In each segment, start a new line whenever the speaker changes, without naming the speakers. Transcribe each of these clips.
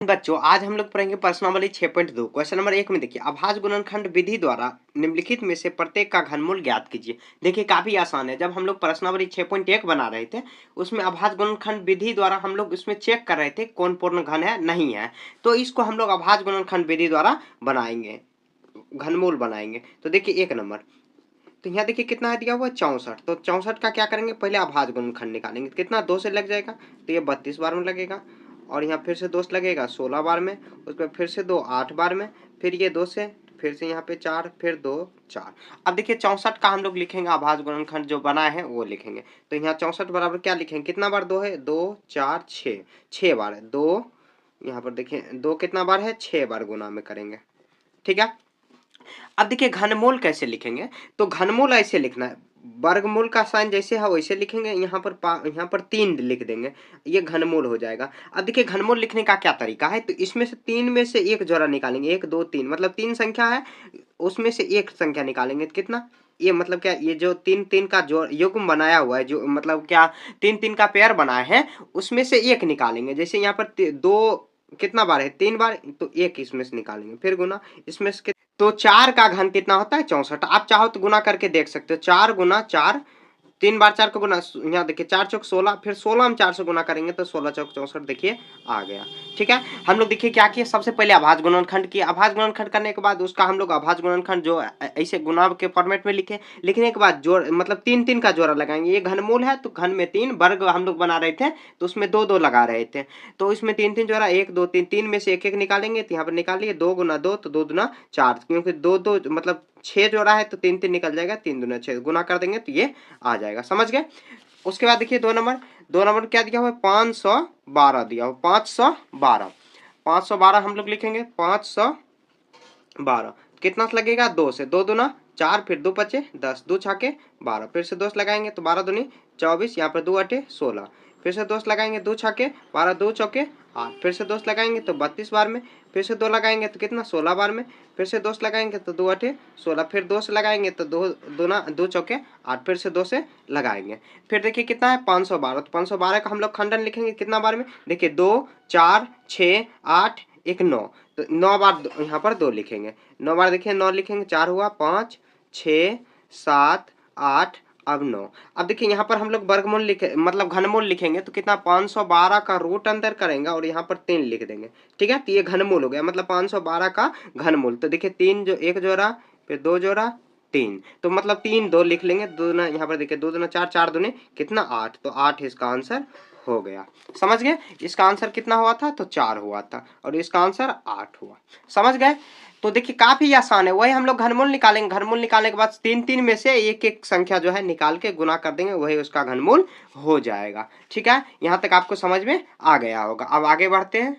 बच्चों आज हम लोग पढ़ेंगे प्रश्नावली 6.2 क्वेश्चन नंबर 1 में देखिए अभाज्य गुणनखंड विधि द्वारा निम्नलिखित में से प्रत्येक का घनमूल ज्ञात कीजिए। देखिए काफी आसान है। जब हम लोग प्रश्नावली 6.1 बना रहे थे उसमें अभाज्य गुणनखंड विधि द्वारा हम लोग इसमें चेक कर रहे थे कौन पूर्ण घन है नहीं है, तो इसको हम लोग अभाज्य गुणनखंड विधि द्वारा बनाएंगे, घनमूल बनाएंगे। तो देखिए 1 नंबर, तो यहाँ देखिए कितना है दिया हुआ है 64। तो 64 का क्या करेंगे, पहले अभाज्य गुणनखंड निकालेंगे। कितना 2 से लग जाएगा तो ये 32 बार में लगेगा, और यहाँ फिर से 2 से लगेगा 16 बार में, उसके बाद फिर से 2 8 बार में, फिर ये 2 से फिर से यहाँ पे 4, फिर 2 4। अब देखिए 64 का हम लोग लिखेंगे अभाज्य गुणनखंड जो बना है वो लिखेंगे। तो यहाँ 64 बराबर क्या लिखेंगे, कितना बार 2 है, 2 4 6, 6 बार है। 2 यहाँ पर देखिए 2 कितना बार है, 6 बार गुना में करेंगे। ठीक है। अब देखिए घनमूल कैसे लिखेंगे, तो घनमूल ऐसे लिखना है, वर्गमूल का साइन जैसे है वैसे लिखेंगे। यहाँ पर 3 लिख देंगे, ये घनमूल हो जाएगा। अब देखिए घनमूल लिखने का क्या तरीका है, तो इसमें से 3 में से एक जोड़ा निकालेंगे, 1 2 3, मतलब 3 संख्या है उसमें से एक संख्या निकालेंगे। कितना, ये मतलब क्या, ये जो 3 3 का जो युग्म बनाया हुआ है, जो मतलब क्या 3 3 का पेयर बनाया है उसमें से एक निकालेंगे। जैसे यहाँ पर 2 कितना बार है, 3 बार, तो एक इसमें से निकालेंगे, फिर गुना इसमें से। तो 4 का घन कितना होता है 64। आप चाहो तो गुना करके देख सकते हो, 4 गुना 4, 3 बार 4 को गुना, यहाँ देखिए 4 चौक 16, फिर 16 हम 4 से गुना करेंगे तो 16 चौक 64 देखिए आ गया। ठीक है। हम लोग देखिए क्या किए, सबसे पहले अभाज्य गुणनखंड किया। अभाज्य गुणनखंड करने के बाद उसका हम लोग अभाज्य गुणनखंड जो ऐसे गुना के फॉर्मेट में लिखे, लिखने के बाद जोड़ मतलब 3 3 का जोड़ा लगाएंगे। ये घनमूल है तो घन में 3, वर्ग हम लोग बना रहे थे तो उसमें 2 2 लगा रहे थे, तो इसमें 3 3 जोड़ा 1 2 3, 3 में से एक एक निकालेंगे। तो यहाँ पर निकालिए 2 गुना 2 तो 2 दुना 4, क्योंकि 2 2 मतलब 6 जोड़ा है तो 3 3 निकल जाएगा, 3 दुना 6, गुना कर देंगे तो ये आ जाएगा। समझ गए। उसके बाद देखिए 2 नंबर क्या दिया हुआ है, 512 दिया हुआ, 512, 512 हम लोग लिखेंगे 512। कितना लगेगा, 2 से, 2 दूना 4, फिर 2 बचे 10, 2 छाके 12, फिर से 2 लगाएंगे तो 12 दूनी 24, यहाँ पर 2 अटे 16, फिर से 2 लगाएंगे 2 छाके 12, 2 चौके 8, फिर से 2 लगाएंगे तो 32 बार में, फिर से 2 लगाएंगे तो कितना 16 बार में, फिर से 2 लगाएंगे तो 2 अठे 16, फिर 2 से लगाएंगे तो 2 दूना 2 चौके 8, फिर से 2 से लगाएंगे। फिर देखिए कितना है 512। तो 512 का हम लोग खंडन लिखेंगे कितना बार में, देखिए 2 4 6 8 1 9, तो 9 बार यहाँ पर 2 लिखेंगे। 9 बार देखिए 9 लिखेंगे, 4 हुआ, 5 6 7 8, अब 9। अब देखिए यहाँ पर हम लोग वर्गमूल लिखे मतलब घनमूल लिखेंगे तो कितना 512 का रूट अंदर करेंगे और यहाँ पर 3 लिख देंगे। ठीक है। तो ये घनमूल हो गया, मतलब 512 का घनमूल। तो देखिए 3 जो 1 जोड़ा, फिर 2 जोड़ा 3, तो मतलब 3 2 लिख लेंगे। 2 दुना यहाँ पर देखिए 2 दुना 4, 4 दूने कितना 8, तो 8 इसका आंसर हो गया। समझ गए। इसका आंसर कितना हुआ था, तो 4 हुआ था, और इसका आंसर 8 हुआ। समझ गए। तो देखिए काफी आसान है। वही हम लोग घनमूल निकालेंगे, घनमूल निकालने के बाद 3 3 में से एक एक संख्या जो है निकाल के गुना कर देंगे, वही उसका घनमूल हो जाएगा। ठीक है। यहां तक आपको समझ में आ गया होगा। अब आगे बढ़ते हैं।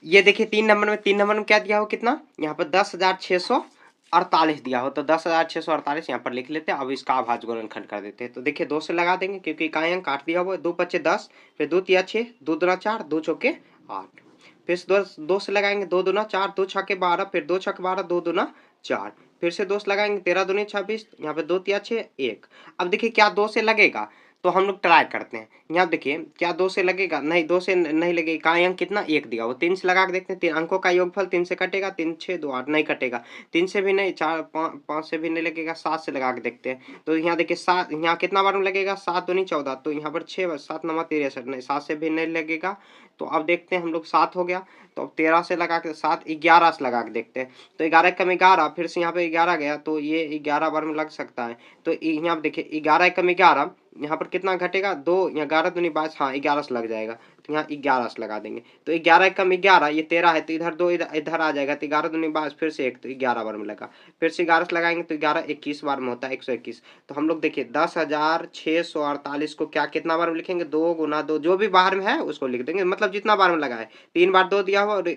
ये देखिए 3 नंबर में क्या दिया हो, कितना यहाँ पर 10,648 दिया हो, तो 10,648 यहाँ पर लिख लेते हैं। अब इसका अभाज्य गुणनखंड कर देते हैं। तो देखिए 2 से लगा देंगे क्योंकि इकाई अंक काट दिया हुआ है। 2 पच्चे 10, फिर 2 तिया 6, 2 दुना 4, 2 चौके 8, फिर से 2 से लगाएंगे 2 दुना 4, 2 छके 12, फिर 2 छक 12, 2 दुना 4, फिर से 2 से लगाएंगे 13 दूनी 26, यहाँ पे 2 तिया 6 1। अब देखिए क्या 2 से लगेगा, तो हम लोग ट्राई करते हैं। यहाँ देखिए क्या 2 से लगेगा, नहीं 2 से नहीं लगेगा। इकाई अंक कितना 1 दिया वो, 3 से लगा के देखते हैं। 3 अंकों का योगफल 3 से कटेगा, 3 6 2 8, नहीं कटेगा। 3 से भी नहीं, 4 5 से भी नहीं लगेगा। 7 से लगा के देखते हैं। तो यहाँ देखिए 7, यहाँ कितना बार में लगेगा, 7 दूनी 14, तो यहाँ पर 6 7 9 63, नहीं 7 से भी नहीं लगेगा। तो अब देखते हैं हम लोग 7 हो गया, तो अब 13 से लगा के 7 11 से लगा के देखते हैं। तो 11 कम 11, फिर से यहाँ पे 11 गया, तो ये 11 बार में लग सकता है। तो यहाँ देखिए 11 कम 11, यहाँ पर कितना घटेगा 2, यहाँ 11 दूनी 22, हाँ 11 से लग जाएगा, तो यहाँ 11 से लगा देंगे। तो 11 कम 11, ये 13 है, तो इधर 2 इधर आ जाएगा, तो 11 दूनी 22, फिर से 1, तो 11 बार में लगा। फिर से 11 से लगाएंगे तो 11 21 बार में होता है, 121। तो हम लोग देखिए 10,648 को क्या कितना बार में लिखेंगे, 2 गुना 2, जो भी बाहर में है उसको लिख देंगे, मतलब जितना बार में लगा है। 3 बार 2 दिया हुआ और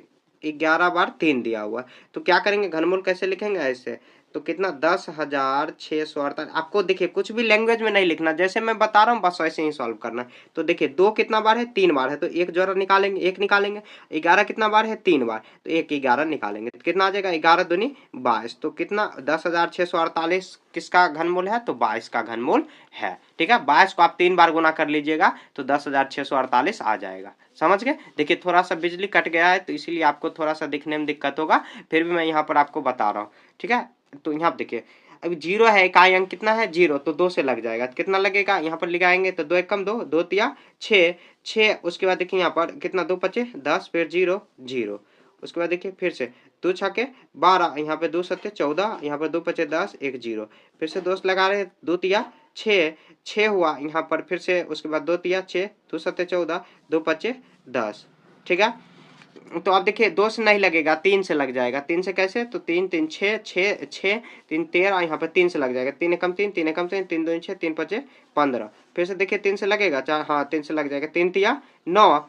11 बार 3 दिया हुआ है। तो क्या करेंगे, घनमूल कैसे लिखेंगे, ऐसे। तो कितना 10,648। आपको देखिए कुछ भी लैंग्वेज में नहीं लिखना, जैसे मैं बता रहा हूँ बस वैसे ही सॉल्व करना है। तो देखिए 2 कितना बार है, 3 बार है, तो एक जोड़ा निकालेंगे, एक निकालेंगे। 11 कितना बार है, 3 बार, तो एक 11 निकालेंगे, तो कितना आ जाएगा 11 दूनी 22। तो कितना 10,648 किसका घनमूल है, तो 22 का घनमूल है। ठीक है, 22 को आप 3 बार गुना कर लीजिएगा तो 10,648 आ जाएगा। समझ गए। देखिए थोड़ा सा बिजली कट गया है तो इसीलिए आपको थोड़ा सा दिखने में दिक्कत होगा, फिर भी मैं यहाँ पर आपको बता रहा हूँ। ठीक है, तो यहाँ देखिए अभी 0 है, इकाई अंक कितना है 0, तो 2 से लग जाएगा। तो कितना लगेगा, यहाँ पर लगाएंगे तो 2 एकम 2, 2 तिया 6, 6। उसके बाद देखिए यहाँ पर कितना 2 पचे 10, फिर 0 0। उसके बाद देखिए फिर से 2 छके 12, यहाँ पे 2 सत्ते 14, यहाँ पर 2 पचे 10, 1 0। फिर से दोस्त लगा रहे हैं, 2 तिया 6, 6 हुआ यहाँ पर, फिर से उसके बाद 2 तिया 6, 2 सत्ते 14, 2 पचे 10। ठीक है, तो आप देखिए 2 से नहीं लगेगा, 3 से लग जाएगा। 3 से कैसे, तो 3 3 6, 6 6 3 13, यहाँ पर 3 से लग जाएगा। 3 एकम 3, 3 एकम 3, 3 2 6, 3 पचे 15। फिर से देखिए 3 से लगेगा, चार, हाँ 3 से लग जाएगा। 3 तिया 9,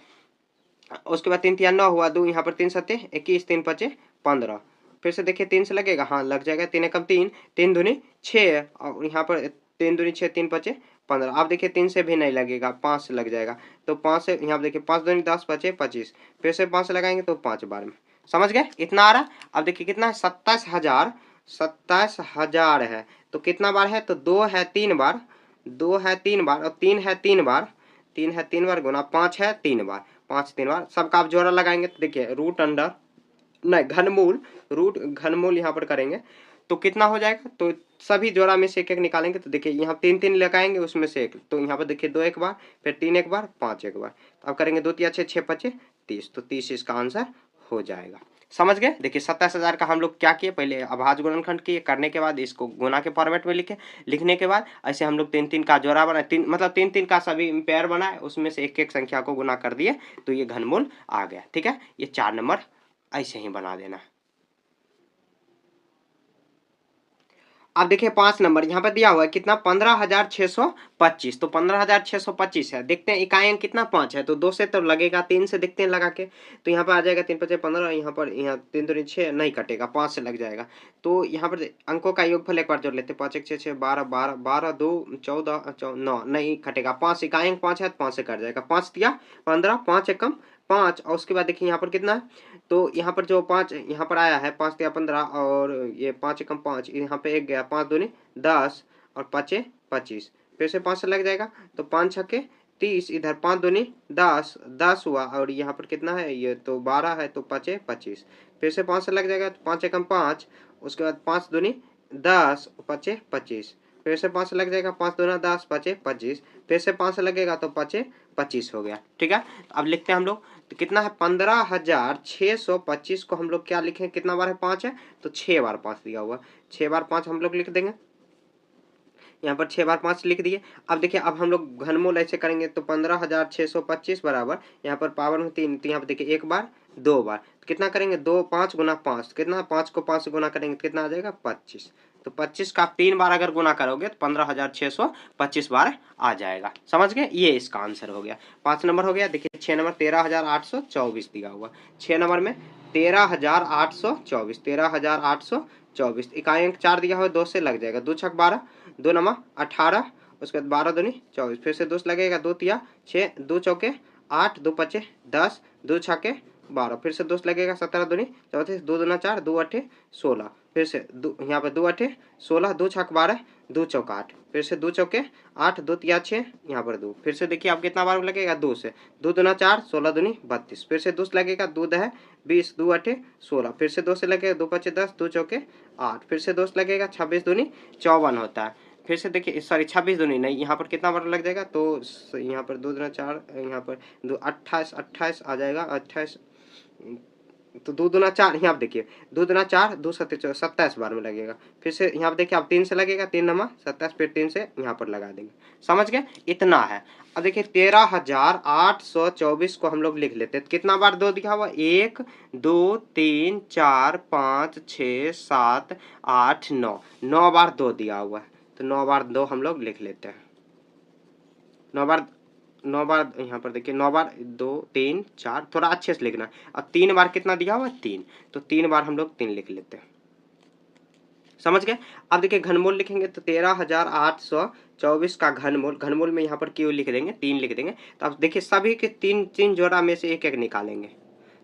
उसके बाद 3 तिया 9 हुआ, 2 यहाँ पर 3 सत्ते 21, 3 पचे 15। फिर से देखिए 3 से लगेगा, हाँ लग जाएगा। 3 एकम 3, 3 दूनी 6, और यहाँ पर 3 दूनी 6, 3 पचे 15। अब देखिए 3 से भी नहीं लगेगा, 5 से लग जाएगा। तो 5 से यहाँ देखिए 5 दूनी 10 पचे 25। फिर से 5 से लगाएंगे तो 5 बार में। समझ गए, इतना आ रहा। अब देखिए कितना है 27,000, 27,000 है। तो कितना बार है, तो 2 है 3 बार, 2 है 3 बार, और 3 है 3 बार, 3 है 3 बार गुना 5 है 3 बार, 5 3 बार। सबका आप जोड़ा लगाएंगे तो देखिए रूट अंडर, नहीं घनमूल, रूट घनमूल यहाँ पर करेंगे तो कितना हो जाएगा, तो सभी जोड़ा में से एक एक निकालेंगे। तो देखिए यहाँ 3 3 लगाएंगे, उसमें से एक, तो यहाँ पर देखिए 2 एक बार, फिर 3 एक बार, 5 एक बार। तो अब करेंगे 2 तिया 6, 6 पचे 30, तो 30 इसका आंसर हो जाएगा। समझ गए। देखिए 27,000 का हम लोग क्या किए, पहले अभाज्य गुणनखंड किए, करने के बाद इसको गुना के फॉर्मेट में लिखे, लिखने के बाद ऐसे हम लोग 3 3 का जोड़ा बनाए, 3 मतलब 3 3 का सभी पेयर बनाए, उसमें से एक एक संख्या को गुना कर दिए तो ये घनमूल आ गया। ठीक है, ये 4 नंबर ऐसे ही बना देना। अब देखिए 5 नंबर यहाँ पर दिया हुआ है कितना 15,625। तो 15,625 है। देखते हैं इकाई अंक कितना 5 है, तो 2 से तो लगेगा, 3 से देखते हैं लगा के, तो यहाँ पर आ जाएगा 3 पचे 15, यहाँ पर यहाँ 3 दूनी 6 नहीं कटेगा, 5 से लग जाएगा। तो यहाँ पर अंकों का योगफल एक बार जोड़ लेते हैं, 5 1 6 6 12 12 12 2 14 9 नहीं कटेगा, 5 इकाई अंक 5 है तो 5 से कट जाएगा। 5 दिया 15, 5 एकम 5, और उसके बाद देखिए यहाँ पर कितना है, तो यहाँ पर जो 5 यहाँ पर आया है 5 या 15, और ये 5 एकम 5, यहाँ पे एक गया, 5 दूनी 10, और 5 25। फिर से 5 से लग जाएगा, तो 5 छक्के 30, इधर 5 दूनी 10, 10 हुआ, और यहाँ पर कितना है, ये तो 12 है, तो 5 25। फिर से 5 से लग जाएगा, तो 5 एकम 5, उसके बाद 5 दूनी 10, 5 25। फिर से 5 से लग जाएगा, 5 दूना 10, 5 25। फिर से 5 से लगेगा तो 5 25 हो गया। ठीक है, अब लिखते हैं हम लोग, तो कितना है 15,625 को हम लोग क्या लिखें, कितना बार है 5 है, तो 6 बार 5 दिया हुआ, 6 बार 5 हम लोग लिख देंगे। यहाँ पर 6 बार 5 लिख दिए। अब देखिए अब हम लोग घनमूल ऐसे करेंगे, तो 15,625 बराबर, यहाँ पर पावर में 3, तो यहाँ पर देखिए 1 बार 2 बार, तो कितना करेंगे 2 5 गुना 5, कितना 5 को 5 से गुना करेंगे तो कितना आ जाएगा 25। तो 25 का आप 3 बार अगर गुना करोगे तो 15,625 बार आ जाएगा। समझ गए, ये इसका आंसर हो गया। 5 नंबर हो गया। देखिए 6 नंबर 13,824 दिया हुआ, 6 नंबर में 13,824, 13,824 इकाई अंक 4 दिया हुआ, 2 से लग जाएगा, 2 छक 12, 2 नमा 18, उसके बाद 12 दूनी 24। फिर से 2 लगेगा, 2 तिया 6, 2 चौके 8, 2 पचे 10, 2 छके 12। फिर से 2 लगेगा, 17 दूनी 34, 2 दूना 4, 2 अठे 16। फिर से यहाँ पे 2 अठे 16, 2 छक 12, 2 चौक 8। फिर से 2 चौके 8, 2 तिया 6, यहाँ पर 2। फिर से देखिए आप कितना बार लगेगा, 2 से, 2 दूना 4, 16 दूनी 32। फिर से 2 लगेगा, 2 है 20, 2 अठे 16। फिर से 2 से लगेगा, 2 पचे 10, 2 चौके 8। फिर से 2 लगेगा, 26 दूनी 54 होता है। फिर से देखिए सॉरी 26 दूनी नहीं, यहाँ पर कितना बार लग जाएगा, तो यहाँ पर 2 दूना 4, यहाँ पर 2 28, 28 आ जाएगा, 28, तो 2 दूना 4, यहाँ पे देखिए 2 दूना 4, 2 सत्ते 27 बार में लगेगा। फिर से यहाँ पे देखिए आप 3 से लगेगा, 3 नमा 27, फिर 3 से यहाँ पर लगा देंगे। समझ गए, इतना है। अब देखिए 13,824 को हम लोग लिख लेते हैं, तो कितना बार 2 दिखा हुआ, 1 2 3 4 5 6 7 8 9, 9 बार 2 दिया हुआ है, तो 9 बार 2 हम लोग लिख लेते हैं। 9 बार, 9 बार यहाँ पर देखिए 9 बार 2 3 4, थोड़ा अच्छे से लिखना। अब 3 बार कितना दिया हुआ 3, तो 3 बार हम लोग 3 लिख लेते हैं। समझ गए। अब देखिए घनमूल लिखेंगे तो 13,824 का घनमूल, घनमूल में यहाँ पर क्यू लिख देंगे, 3 लिख देंगे। तो अब देखिए सभी के तीन तीन जोड़ा में से एक एक निकालेंगे।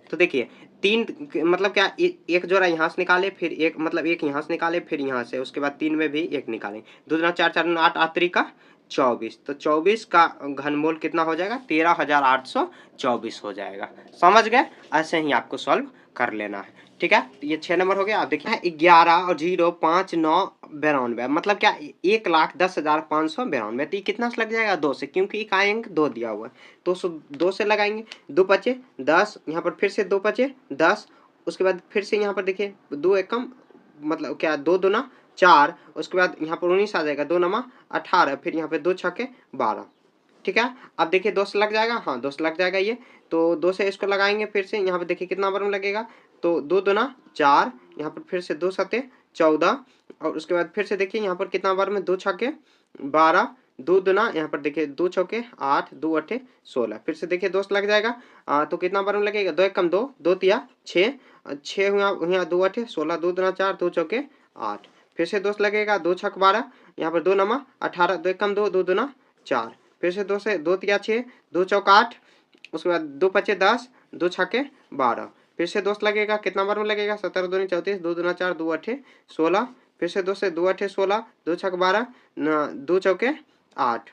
तो देखिए तीन मतलब क्या, एक जोड़ा यहाँ से निकाले, फिर एक मतलब एक यहाँ से निकाले, फिर यहाँ से, उसके बाद तीन में भी एक निकालेंगे। 2 दूना 4, 4 दूना 8, 8 3 का 24। तो 24 का घनमूल कितना हो जाएगा, 13,824 हो जाएगा। समझ गए। ऐसे ही आपको सॉल्व कर लेना है। ठीक है, तो ये 6 नंबर हो गया। आप देखिए 11 और 05992, मतलब क्या 1,10,592। तो ये कितना से लग जाएगा, 2 से, क्योंकि इकाई अंक 2 दिया हुआ है। तो 2 से लगाएंगे, 2 पचे 10, यहाँ पर फिर से 2 पचे 10, उसके बाद फिर से यहाँ पर देखिए 2 एकम मतलब क्या 2 दूना 4, उसके बाद यहाँ पर 19 आ जाएगा, 2 नमा 18, फिर यहाँ पे 2 छक्के 12। ठीक है, अब देखिए 2 से लग जाएगा, हाँ 2 से लग जाएगा ये। तो 2 से इसको लगाएंगे फिर से, यहाँ पे देखिए कितना बार में लगेगा, तो 2 दूना 4, यहाँ पर फिर से 2 सते 14, और उसके बाद फिर से देखिए यहाँ पर कितना बार में 2 छक्के 12, 2 दूना यहाँ पर देखिए 2 चौके 8, 2 अठे 16, फिर से देखिए 2 से लग जाएगा। तो कितना बार में लगेगा, 2 एकम 2, 2 तिया 6, 6 हुआ 2 अठे 16, 2 दूना 4, 2 चौके 8, फिर से 2 से लगेगा, 2 छक 12, यहाँ पर 2 नमा 18, 2 एकम 2, 2 दूना 4, फिर से 2 से 2 तिया 6, 2 चौक 8, उसके बाद 2 पचे 10, 2 छक्के 12, फिर से 2 से लगेगा, कितना बार में लगेगा, 17 दूनी 34, 2 दूना 4, 2 अठे 16, फिर से 2 से 2 अठे 16, 2 छक 12, 2 चौके 8,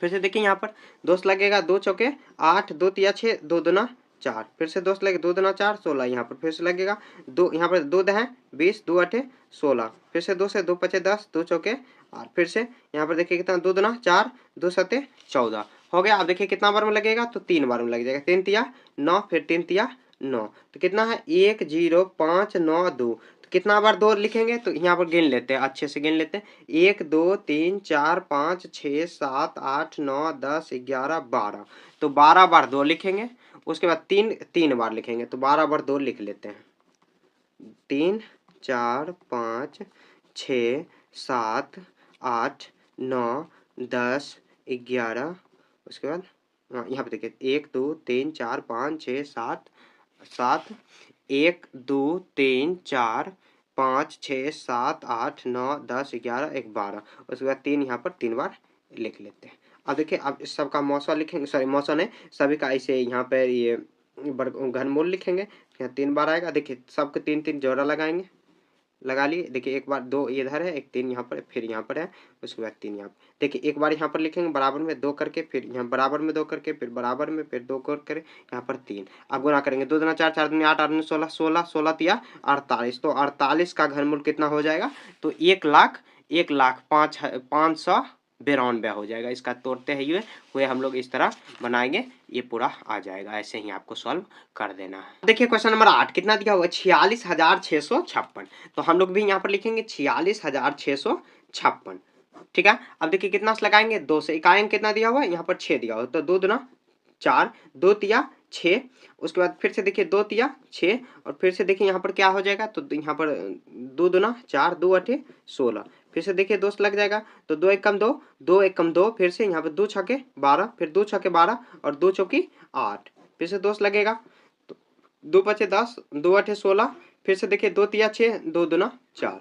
फिर से देखिए यहाँ पर 2 से लगेगा, 2 चौके 8, 2 तिया 6, 2 दूना 4, फिर से 2 से लगेगा, 2 दूना 4 16, यहाँ पर फिर से लगेगा 2, यहाँ पर 2 दहें 20, 2 अठे 16, फिर से 2 से 2 पचे 10, 2 चौके 8, फिर से यहाँ पर देखिए कितना 2 दूना 4, 2 सते 14 हो गया। अब देखिए कितना बार में लगेगा, तो 3 बार में लग जाएगा, 3 तिया 9, फिर 3 तिया 9, तो कितना है 10592। तो कितना बार 2 लिखेंगे, तो यहाँ पर गिन लेते हैं, अच्छे से गिन लेते हैं, 1 2 3 4 5 6 7 8 9 10 11 12। तो 12 बार 2 लिखेंगे, उसके बाद 3 3 बार लिखेंगे, तो 12 बार 2 लिख लेते हैं, 3 4 5 6 7 8 9 10 11, उसके बाद यहाँ पे देखिए 1 2 3 4 5 6 7 7, 1 2 3 4 5 6 7 8 9 10 11 1 12, उसके बाद 3 यहाँ पर 3 बार लिख लेते हैं। अब देखिए अब इस सबका मौसा लिखेंगे, सॉरी मौसा नहीं, सभी का ऐसे यहाँ पर ये घनमूल लिखेंगे, यहाँ 3 बार आएगा। देखिए सबके 3 3 जोड़ा लगाएंगे, लगा लिए। देखिए एक बार 2 इधर है, एक 3 यहाँ पर, फिर यहाँ पर है, उसके बाद 3 यहाँ पर। देखिए एक बार यहाँ पर लिखेंगे बराबर में 2 करके, फिर यहाँ बराबर में 2 करके, फिर बराबर में, फिर 2 करके यहाँ पर 3। अब गुना करेंगे, 2 दूना 4, 4 दूनी 8, 8 दूनी 16, 16 16 तिया 48। तो 48 का घनमूल कितना हो जाएगा, तो 1,05,592 हो जाएगा। इसका तोड़ते हुए हम लोग इस तरह बनाएंगे, ये पूरा आ जाएगा। ऐसे ही आपको सॉल्व कर देना है। देखिए क्वेश्चन नंबर 8 कितना दिया हुआ है, 46,656। तो हम लोग भी यहाँ पर लिखेंगे 46,656। ठीक है, अब देखिए कितना से लगाएंगे, 2 से, इकाई अंक कितना दिया हुआ है, यहाँ पर 6 दिया हुआ है, तो 2 दूना 4, 2 तिया 6, उसके बाद फिर से देखिए 2 तिया 6, और फिर से देखिए यहाँ पर क्या हो जाएगा, तो यहाँ पर 2 दूना 4, 2 अठे 16, फिर से देखिए 2 से लग जाएगा, तो 2 एकम 2, 2 एकम 2, फिर से यहाँ पर 2 छक्के 12, फिर 2 छक्के 12 और 2 चौकी 8, फिर से 2 से लगेगा, तो 2 पचे 10, 2 अठे 16, फिर से देखिए 2 तिया 6, 2 दूना 4,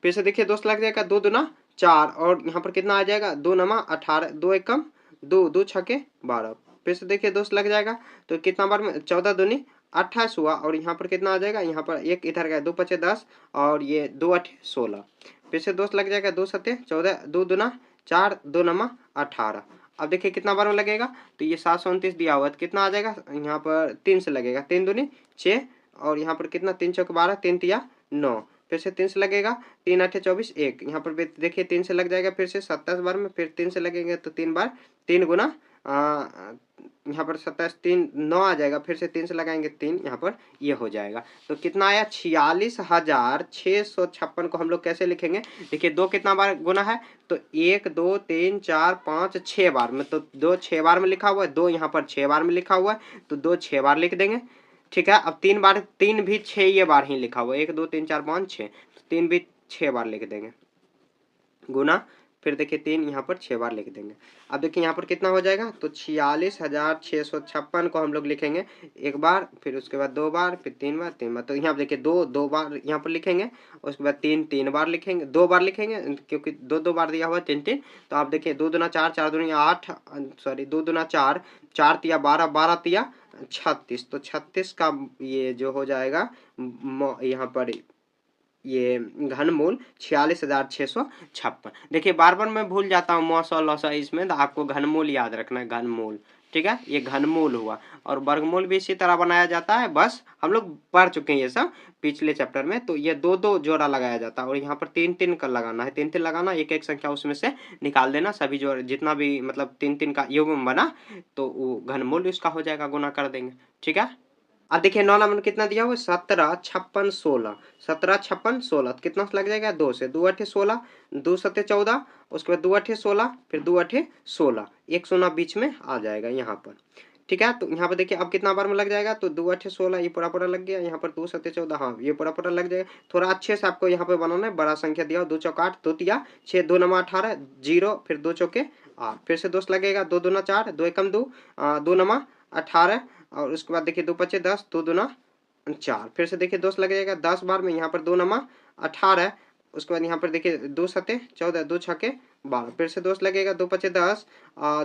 फिर से देखिए 2 से लग जाएगा, 2 दूना 4, और यहाँ पर कितना आ जाएगा, 2 नमा 18, 2 एकम 2, 2 छक्के 12, फिर से देखिए 2 से लग जाएगा, तो कितना बार में 14 दूनी 28 हुआ, और यहाँ पर कितना आ जाएगा, यहाँ पर एक इधर गया, 2 पचे 10, और ये 2 अठे 16, फिर से 2 से लग जाएगा, 2 सते 14, 2 दूना 4, 2 नमा 18। अब देखिए कितना बार में लगेगा, तो ये 729 दिया हुआ है, तो कितना आ जाएगा, यहाँ पर 3 से लगेगा, 3 दूनी 6, और यहाँ पर कितना 3 चौक 12, 3 तिया 9, फिर से 3 से लगेगा, 3 अठे 24 1, यहाँ पर देखिए 3 से लग जाएगा, फिर से 27 बार में, फिर 3 से लगेंगे, तो 3 बार 3 गुना यहाँ पर 27 3 9 आ जाएगा, फिर से 3 से लगाएंगे 3, यहाँ पर ये हो जाएगा। तो कितना आया, 46,656 को हम लोग कैसे लिखेंगे, देखिए 2 कितना बार गुना है, तो 1 2 3 4 5 6 बार में, तो 2 6 बार में लिखा हुआ है, 2 यहाँ पर 6 बार में लिखा हुआ है, तो 2 6 बार लिख देंगे। ठीक है, अब 3 बार, 3 भी 6 ये बार ही लिखा हुआ है, 1 2 3 4 5 6, तो 3 भी 6 बार लिख देंगे, गुना फिर देखिए 3 यहाँ पर 6 बार लिख देंगे। अब देखिए यहाँ पर कितना हो जाएगा, तो 46,656 को हम लोग लिखेंगे एक बार, फिर उसके बाद 2 बार, फिर 3 बार, 3 बार। तो यहाँ पर देखिए 2 बार यहाँ पर लिखेंगे, उसके बाद 3 बार लिखेंगे, 2 बार लिखेंगे, क्योंकि 2 बार दिया हुआ 3। तो आप देखिए 2 दूना 4, 4 दूनी 8, सॉरी 2 दूना 4, 4 तिया 12, 12 तिया 36। तो 36 का ये जो हो जाएगा यहाँ पर ये घनमूल 46,656। देखिए बार बार मैं भूल जाता हूँ मौसा लौसा इसमें, तो आपको घनमूल याद रखना है, घनमूल। ठीक है, ये घनमूल हुआ। और वर्गमूल भी इसी तरह बनाया जाता है, बस हम लोग पढ़ चुके हैं ये सब पिछले चैप्टर में। तो ये 2 जोड़ा लगाया जाता है, और यहाँ पर 3 का लगाना है, 3 लगाना, एक संख्या उसमें से निकाल देना, सभी जो जितना भी मतलब 3 का युग्म बना तो वो घनमूल इसका हो जाएगा, गुना कर देंगे। ठीक है, अब देखिए 9 नंबर कितना दिया हुआ, 17, 56, 16। 17, 56, 16 कितना लग जाएगा, 2 से 2 8 16, 2 7 14, उसके बाद 2 8 16, फिर 2 8 16, एक शून्य बीच में आ जाएगा यहाँ पर। ठीक है, तो यहाँ पर देखिए अब कितना बार में लग जाएगा, तो 2 8 16 ये पूरा पूरा लग गया, यहाँ पर 2 7 14, हाँ ये पूरा पूरा लग जाएगा। थोड़ा अच्छे से आपको यहाँ पे बनाना है, बड़ा संख्या दिया 2 चौक 8, 2 तिया 6, 2 नमा 18, 0, फिर 2 चौके 8, फिर से 2 लगेगा, 2 दूना 4, 2 एकम 2, 2 नमा 18, और उसके बाद देखिए 2 पचे 10, 2 दूना 4, फिर से देखिए 2 लग जाएगा 10 बार में, यहाँ पर 2 नमा 18, उसके बाद यहाँ पर देखिए 2 सते 14, 2 छके 12, फिर से 2 लगेगा, 2 पचे 10,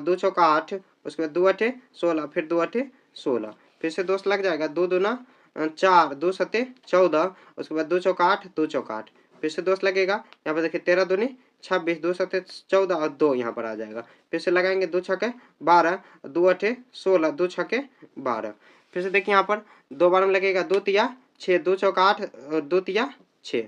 2 चौका 8, उसके बाद 2 अठे 16, फिर 2 अठे 16, फिर से 2 लग जाएगा, 2 दूना 4, 2 सते 14, उसके बाद 2 चौका 8, 2 चौका 8, फिर से 2 लगेगा, यहाँ पर देखिए 13 दूनी 26, 2 सते 14, और 2 यहाँ पर आ जाएगा, फिर से लगाएंगे 2 छके 12, 2 अठे 16, 2 छके 12, फिर से देखिए यहाँ पर 2 बार में लगेगा, 2 तिया 6, 2 चौका 8, 2 तिया 6,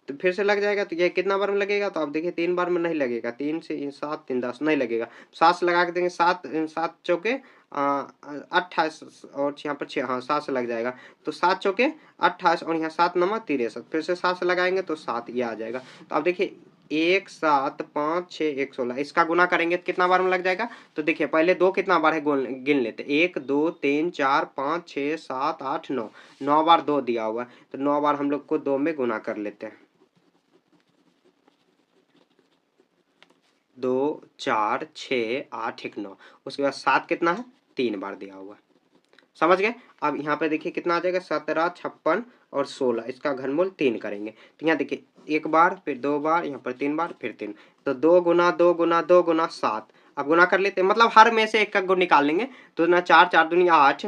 तो फिर से लग जाएगा। तो ये कितना बार में लगेगा, तो आप देखिए 3 बार में नहीं लगेगा, 3 से 7, 3 10 नहीं लगेगा, 7 से लगा के देंगे, 7 7 चौके 28, और यहाँ पर 6, हाँ 7 से लग जाएगा, तो 7 चौके 28, और यहाँ 7 नमा 63, फिर से 7 से लगाएंगे तो 7 ये आ जाएगा। तो आप देखिए 1 7 5 6 1 16, इसका गुना करेंगे तो कितना बार में लग जाएगा, तो देखिए पहले 2 कितना बार है गिन लेते, 1 2 3 4 5 6 7 8 9, 9 बार 2 दिया हुआ है, तो 9 बार हम लोग को 2 में गुना कर लेते हैं, 2 4 6 8 1 9, उसके बाद 7 कितना है, 3 बार दिया हुआ है। समझ गए। अब यहाँ पे देखिए कितना आ जाएगा, 17 56 और 16, इसका घनमूल 3 करेंगे, तो यहाँ देखिए 1 बार, फिर 2 बार, यहाँ पर 3 बार, फिर 3, तो 2 गुना 2 गुना 2 गुना 7। अब गुना कर लेते हैं, मतलब हर में से एक का गुण निकाल लेंगे, तो ना 4 4 दूनी 8,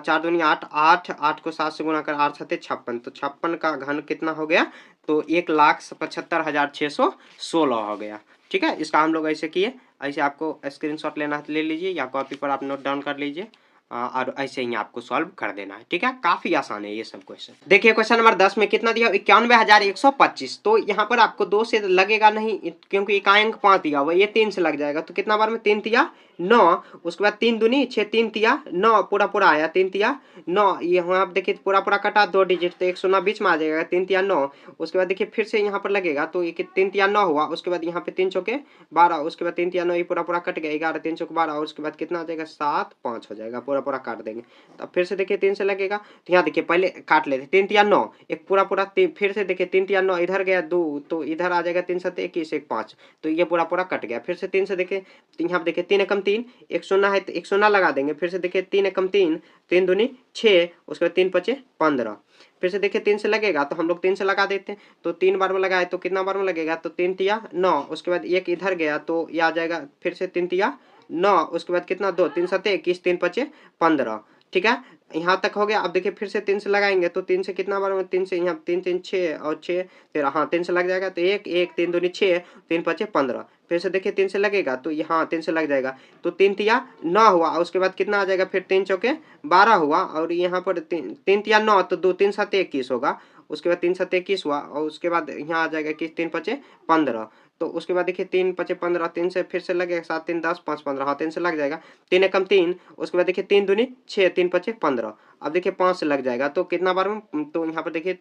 4 दूनी 8, 8 8 को 7 से गुना कर 8 7 56, तो 56 का घन कितना हो गया, तो 1,75,616 हो गया। ठीक है, इसका हम लोग ऐसे किए, ऐसे आपको स्क्रीनशॉट लेना है तो ले लीजिए, या कॉपी पर आप नोट डाउन कर लीजिए, और ऐसे ही आपको सॉल्व कर देना है। ठीक है, काफी आसान है ये सब क्वेश्चन। देखिए क्वेश्चन नंबर 10 में कितना दिया, 91,125। तो यहाँ पर आपको 2 से लगेगा नहीं, क्योंकि इकाई 5 दिया हुआ, ये 3 से लग जाएगा, तो कितना बार में, 3 तिया 9, उसके बाद 3 दूनी 6, 3 तिया 9, पूरा पूरा आया, 3 तिया 9, ये यहाँ आप देखिए पूरा पूरा कटा 2 डिजिट, तो 1 शून्य बीच में आ जाएगा, 3 तिया 9, उसके बाद देखिए फिर से यहाँ पर लगेगा, तो ये 3 तिया 9 हुआ, उसके बाद यहाँ पे 3 चौके 12, उसके बाद 3 तिया 9, ये पूरा पूरा कट गया, 11 3 चौक 12, और उसके बाद कितना आ जाएगा, 7 5 हो जाएगा, पूरा पूरा काट देंगे। तो फिर से देखिए 3 से लगेगा, तो यहाँ देखिए पहले काट लेते, 3 तिया 9, एक पूरा पूरा, फिर से देखिए 3 तिया 9, इधर गया 2, तो इधर आ जाएगा 3 7 21 1 5, तो ये पूरा पूरा कट गया। फिर से 3 से देखिए, यहाँ देखिए 3 एकम 3, 1 शून्य है तो 1 शून्य लगा देंगे, फिर से देखिए 3 एकम 3, 3 दूनी 6, उसके बाद 3 पचे 15, फिर से देखिए 3 से लगेगा, तो हम लोग 3 से लगा देते हैं, तो 3 बार में लगाए तो कितना बार में लगेगा, तो 3 तिया 9, उसके बाद एक इधर गया, तो ये आ जाएगा, फिर से 3 तिया 9, उसके बाद कितना 2, 3 7 21, 3 पचे 15। ठीक है, यहाँ तक हो गया। अब देखिए फिर से 3 से लगाएंगे, तो 3 से कितना बार में, 3 से यहाँ 3 3 6, और 6 फिर, हाँ 3 से लग जाएगा, तो 1 1 3 दूनी 6, 3 पचे 15, फिर से देखिए 3 से लगेगा, तो यहाँ 3 से लग जाएगा, तो 3 तिया 9 हुआ, उसके बाद कितना आ जाएगा, फिर 3 चौके 12 हुआ, और यहाँ पर 3 तिया 9, तो 2 3 7 21 होगा, उसके बाद 3 7 21 हुआ, और उसके बाद यहाँ आ जाएगा कि 3 पचे 15, तो उसके बाद देखिए 3 पचे 15, 3 से फिर से लगेगा, 7 3 10 5 15, हाँ 3 से लग जाएगा, 3 एकम 3, उसके बाद देखिए 3 दूनी 6, 3 पचे 15, अब देखिए 5 से लग जाएगा, तो कितना बार में, तो यहाँ पर देखिए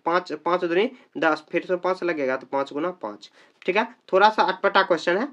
5 5 दूनी 10, फिर से 5 से लगेगा, तो 5 गुना 5। ठीक है, थोड़ा सा अटपटा क्वेश्चन है,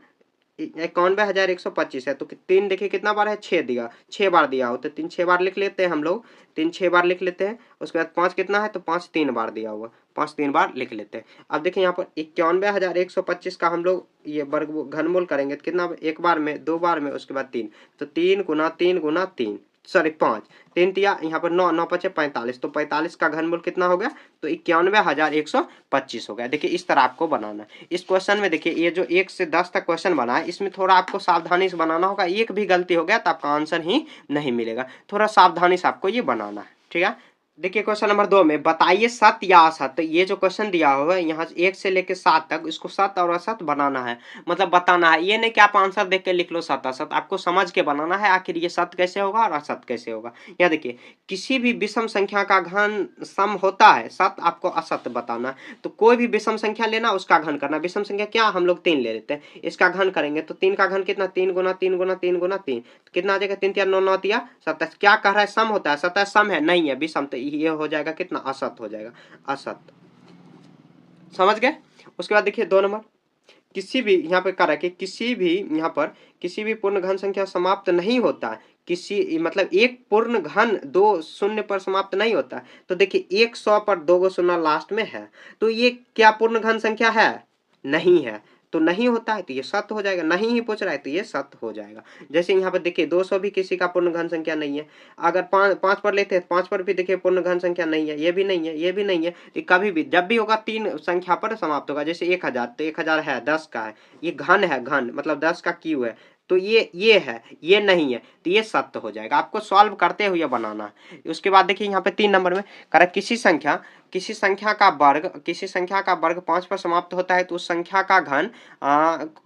51,125 है, तो 3 देखिए कितना बार है, 6 दिया, 6 बार दिया हो तो 3 6 बार लिख लेते हैं हम लोग, 3 6 बार लिख लेते हैं। उसके बाद 5 कितना है, तो 5 3 बार दिया हुआ, 5 3 बार लिख लेते हैं। अब देखिए यहाँ पर 91,125 का हम लोग ये वर्ग घनमूल करेंगे तो कितना, एक बार में, 2 बार में, उसके बाद 3, तो 3 गुना 3 गुना 3, सॉरी 5, 3 तिया यहाँ पर 9 9 पचे 45, तो 45 का घनमूल कितना हो गया, तो 91,125 हो गया। देखिए इस तरह आपको बनाना है। इस क्वेश्चन में देखिए ये जो 1 से 10 तक क्वेश्चन बना है, इसमें थोड़ा आपको सावधानी से बनाना होगा। एक भी गलती हो गया तो आपका आंसर ही नहीं मिलेगा, थोड़ा सावधानी से आपको ये बनाना है, ठीक है। देखिए क्वेश्चन नंबर 2 में बताइए सत्य या असत्य। ये जो क्वेश्चन दिया हुआ है यहाँ 1 से लेकर 7 तक, इसको सत्य और असत्य बनाना है, मतलब बताना है। ये नहीं कि आप आंसर देख के लिख लो सत्य असत्य, आपको समझ के बनाना है आखिर ये सत्य कैसे होगा और असत्य कैसे होगा। यहाँ देखिए किसी भी विषम संख्या का घन सम होता है, सत्य आपको असत्य बताना है। तो कोई भी विषम संख्या लेना, उसका घन करना। विषम संख्या क्या, हम लोग 3 ले लेते हैं, इसका घन करेंगे तो 3 का घन कितना, 3 गुना 3 गुना 3 गुना 3, तो कितना आ जाएगा, 3 तिया 9 9 तिया 27। क्या कह रहा है, सम होता है, सत्य सम है, नहीं है विषम, तो ये हो जाएगा कितना, असत्य हो जाएगा, असत्य। समझ गए। उसके बाद देखिए 2 नंबर, किसी भी यहाँ पे कह रहा है कि किसी भी यहाँ पर किसी भी पूर्ण घन संख्या समाप्त नहीं होता है, किसी मतलब एक पूर्ण घन 2 शून्य पर समाप्त नहीं होता है। तो देखिए 100 पर 2 गो शून्य लास्ट में है, तो ये क्या पूर्ण घन संख्या है, नहीं है, तो नहीं होता है, तो ये सत्य हो जाएगा। नहीं ही पूछ रहा है तो ये सत्य हो जाएगा। जैसे यहाँ पर देखिए 200 भी किसी का पूर्ण घन संख्या नहीं है। अगर 5 पर लेते हैं, 5 पर भी देखिए पूर्ण घन संख्या नहीं है, ये भी नहीं है, ये भी नहीं है। तो कभी भी जब भी होगा 3 संख्या पर समाप्त होगा। जैसे 1000, तो 1000 है, 10 का है, ये घन है, घन मतलब 10 का क्यू है, तो ये है, ये नहीं है, तो ये सत्य हो जाएगा। आपको सॉल्व करते हुए बनाना है। उसके बाद देखिए यहाँ पे 3 नंबर में कह रहा है किसी संख्या का वर्ग 5 पर समाप्त होता है, तो उस संख्या का घन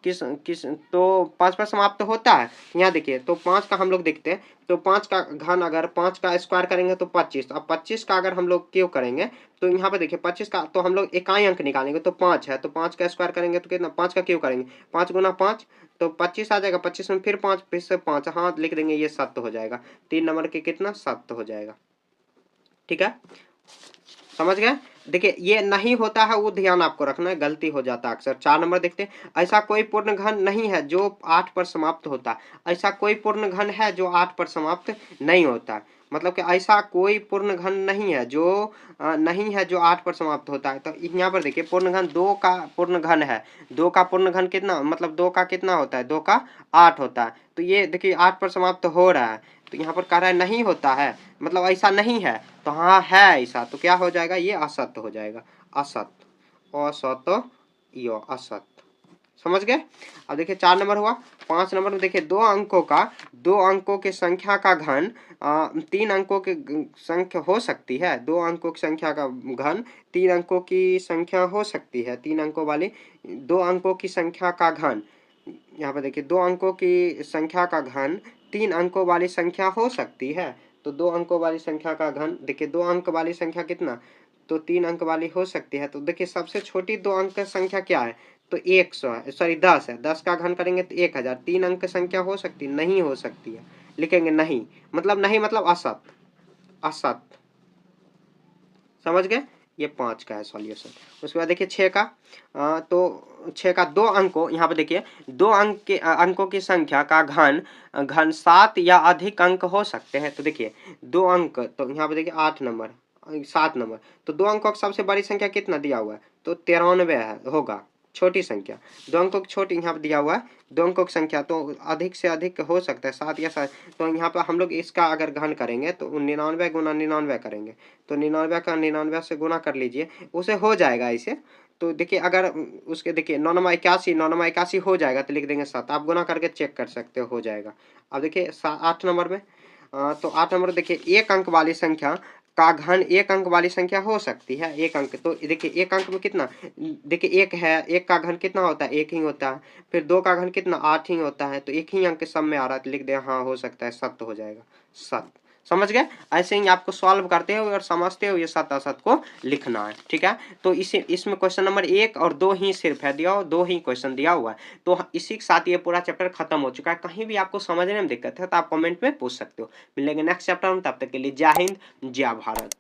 किस तो 5 पर समाप्त होता है। यहाँ देखिए तो 5 का हम लोग देखते हैं, तो 5 का घन अगर 5 का स्क्वायर करेंगे तो 25, अब 25 का अगर हम लोग क्यों करेंगे, तो यहाँ पे देखिए 25 का तो हम लोग इकाई अंक निकालेंगे, तो 5 है, तो 5 का स्क्वायर करेंगे तो कितना, 5 का क्यों करेंगे, 5 गुना 5, तो 25 आ जाएगा, 25 में फिर 5, फिर से 5, हाँ लिख देंगे, ये सत्य हो जाएगा। 3 नंबर के कितना, सत्य हो जाएगा, ठीक है। समझ गए। देखिए ये नहीं होता है, वो ध्यान आपको रखना है, गलती हो जाता है अक्सर। 4 नंबर देखते हैं, ऐसा कोई पूर्ण घन नहीं है जो 8 पर समाप्त होता। ऐसा कोई पूर्ण घन है जो 8 पर समाप्त नहीं होता, मतलब कि ऐसा कोई पूर्ण घन नहीं है जो 8 पर समाप्त होता है। तो यहाँ पर देखिए पूर्ण घन 2 का पूर्ण घन है, 2 का पूर्ण घन कितना, मतलब 2 का कितना होता है, 2 का 8 होता है। तो ये देखिए 8 पर समाप्त हो रहा है, तो यहाँ पर कह रहा है नहीं होता है, मतलब ऐसा नहीं है, तो हाँ है ऐसा, तो क्या हो जाएगा, ये असत्य हो जाएगा, असत्य, असत्य, यो असत्य। समझ गए। अब देखिए 4 नंबर हुआ। 5 नंबर में देखिए दो अंकों के संख्या का घन 3 अंकों के संख्या हो सकती है। 2 अंकों की संख्या का घन 3 अंकों की संख्या हो सकती है। 3 अंकों वाली 2 अंकों की संख्या का घन, यहाँ पर देखिए 2 अंकों की संख्या का घन 3 अंकों वाली संख्या हो सकती है। तो 2 अंकों वाली संख्या का घन, देखिए 2 अंक वाली संख्या कितना, तो 3 अंक वाली हो सकती है। तो देखिए सबसे छोटी 2 अंक की संख्या क्या है, तो 100 है, सॉरी 10 है। 10 का घन करेंगे तो 1000। 3 अंक की संख्या हो सकती है, नहीं हो सकती है, लिखेंगे नहीं, मतलब असत्य, असत्य। समझ गए। ये 5 का है सॉल्यूशन। उसके बाद देखिए 6 का, तो 6 का 2 अंकों, यहाँ पे देखिए 2 अंकों की संख्या का घन 7 या अधिक अंक हो सकते हैं। तो देखिए 2 अंक, तो यहाँ पे देखिए 8 नंबर 7 नंबर, तो 2 अंकों की सबसे बड़ी संख्या कितना दिया हुआ है, तो 93 है, होगा छोटी संख्या। 2 अंकों की छोटी यहाँ पे दिया हुआ है, 2 अंकों की संख्या तो अधिक से अधिक हो सकता है, 7 या 7। तो यहाँ पे हम लोग इसका अगर घन करेंगे तो 99 गुना 99 करेंगे, तो 99 का 99 से गुना कर लीजिए, उसे हो जाएगा इसे। तो देखिए अगर उसके देखिए 9 9 81, 9 9 81 हो जाएगा, तो लिख देंगे 7। आप गुना करके चेक कर सकते हो जाएगा। अब देखिए 8 नंबर में, तो 8 नंबर देखिए 1 अंक वाली संख्या का घन 1 अंक वाली संख्या हो सकती है। 1 अंक, तो देखिए 1 अंक में कितना, देखिए 1 है, 1 का घन कितना होता है, 1 ही होता है। फिर 2 का घन कितना, 8 ही होता है, तो 1 ही अंक के सम में आ रहा है, तो लिख दे हाँ हो सकता है, सत्य हो जाएगा, सत्य। समझ गए। ऐसे ही आपको सॉल्व करते हुए और समझते हुए सत्य असत्य को लिखना है, ठीक है। तो इसमें क्वेश्चन नंबर 1 और 2 ही सिर्फ है दिया, 2 ही क्वेश्चन दिया हुआ है। तो इसी के साथ ये पूरा चैप्टर खत्म हो चुका है। कहीं भी आपको समझने में दिक्कत है तो आप कमेंट में पूछ सकते हो। मिलेंगे नेक्स्ट चैप्टर में, तब तक के लिए जय हिंद, जय भारत।